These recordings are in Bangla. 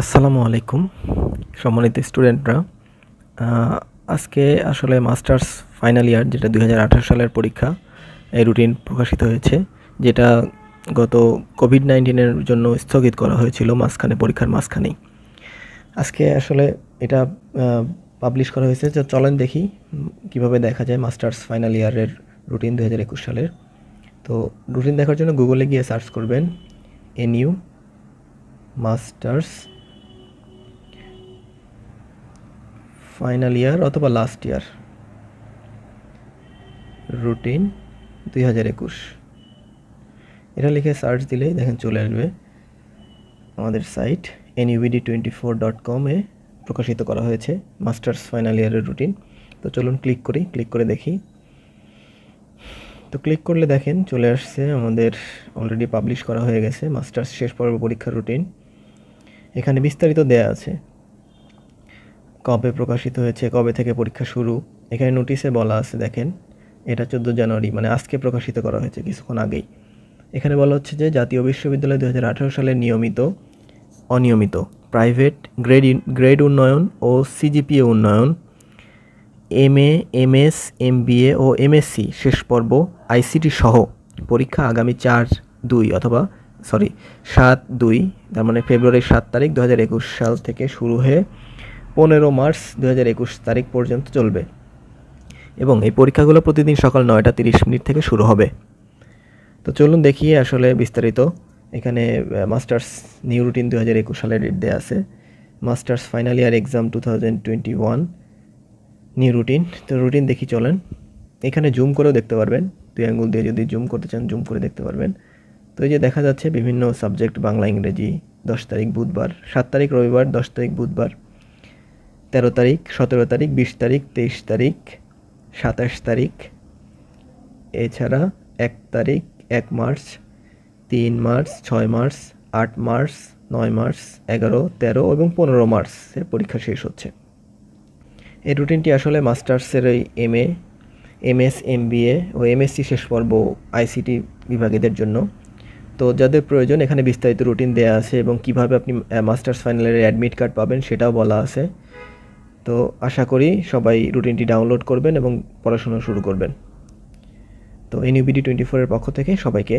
আসসালামু আলাইকুম সম্মানিত স্টুডেন্টরা। আজকে আসলে মাস্টার্স ফাইনাল ইয়ার যেটা 2018 সালের পরীক্ষা এই রুটিন প্রকাশিত হয়েছে, যেটা গত কোভিড-19 জন্য স্থগিত করা হয়েছিল পরীক্ষার মাঝখানেই। আজকে আসলে এটা পাবলিশ করা হয়েছে। তো চলেন দেখি কিভাবে দেখা যায় মাস্টার্স ফাইনাল ইয়ারের রুটিন 2021 সালের। তো রুটিন দেখার জন্য গুগলে গিয়ে সার্চ করবেন এনইউ মাস্টার্স ফাইনাল ইয়ার অথবা লাস্ট ইয়ার রুটিন 2021, এটা লিখে সার্চ দিলেই দেখেন চলে আসবে আমাদের সাইট nubd24.com এ প্রকাশিত করা হয়েছে মাস্টার্স ফাইনাল ইয়ারের রুটিন। তো চলুন ক্লিক করে দেখি। তো ক্লিক করলে দেখেন চলে আসছে আমাদের অলরেডি পাবলিশ করা হয়ে গেছে মাস্টার্স শেষ পর্ব পরীক্ষার রুটিন। এখানে বিস্তারিত দেয়া আছে, কবে প্রকাশিত হয়েছে, কবে থেকে পরীক্ষা শুরু। এখানে নোটিশে বলা আছে, দেখেন এটা 14 জানুয়ারি, মানে আজকে প্রকাশিত করা হয়েছে কিছুক্ষণ আগেই। এখানে বলা হচ্ছে যে জাতীয় বিশ্ববিদ্যালয় 2018 সালে নিয়মিত, অনিয়মিত, প্রাইভেট, গ্রেড উন্নয়ন ও সিজিপিএ উন্নয়ন, এমএ, এমএস, এমবিএ ও এমএসসি শেষ পর্ব আইসিটি সহ পরীক্ষা আগামী 7/2, তার মানে ফেব্রুয়ারির 7 তারিখ 2021 সাল থেকে শুরু হয়ে 15 মার্চ 2021 তারিখ পর্যন্ত চলবে এবং এই পরীক্ষাগুলো প্রতিদিন সকাল 9:30 থেকে শুরু হবে। তো চলুন দেখি আসলে বিস্তারিত। এখানে মাস্টার্স নিউ রুটিন 2021 সালের ডেট দেওয়া আছে, masters final year exam 2021 new routine. তো রুটিন দেখি চলেন। এখানে জুম করেও দেখতে পারবেন, 2 আঙ্গুল দিয়ে যদি জুম করতে চান জুম করে দেখতে পারবেন। তো এই যে দেখা যাচ্ছে বিভিন্ন সাবজেক্ট, বাংলা, ইংরেজি 10 তারিখ বুধবার, 7 তারিখ রবিবার, 10 তারিখ বুধবার, 13 তারিখ, 17 তারিখ, 20 তারিখ, 23 তারিখ, 27 তারিখ, এছাড়া 1 তারিখ, 1 March, 3 March, 6 March, 8 March, 9 March, 11, 13 এবং 15 মার্চে পরীক্ষা শেষ হচ্ছে। এই রুটিনটি আসলে মাস্টার্সের এই এমএ, এমএস, এমবিএ ও এমএসসি শেষ পর্ব আইসিটি বিভাগীদের জন্য। তো যাদের প্রয়োজন এখানে বিস্তারিত রুটিন দেওয়া আছে এবং কিভাবে আপনি মাস্টার্স ফাইনালের অ্যাডমিট কার্ড পাবেন সেটাও বলা আছে। তো আশা করি সবাই রুটিনটি ডাউনলোড করবেন এবং পড়াশোনা শুরু করবেন। তো NUBD24 এর পক্ষ থেকে সবাইকে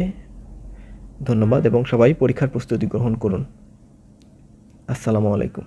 ধন্যবাদ এবং সবাই পরীক্ষার প্রস্তুতি গ্রহণ করুন। আসসালামু আলাইকুম।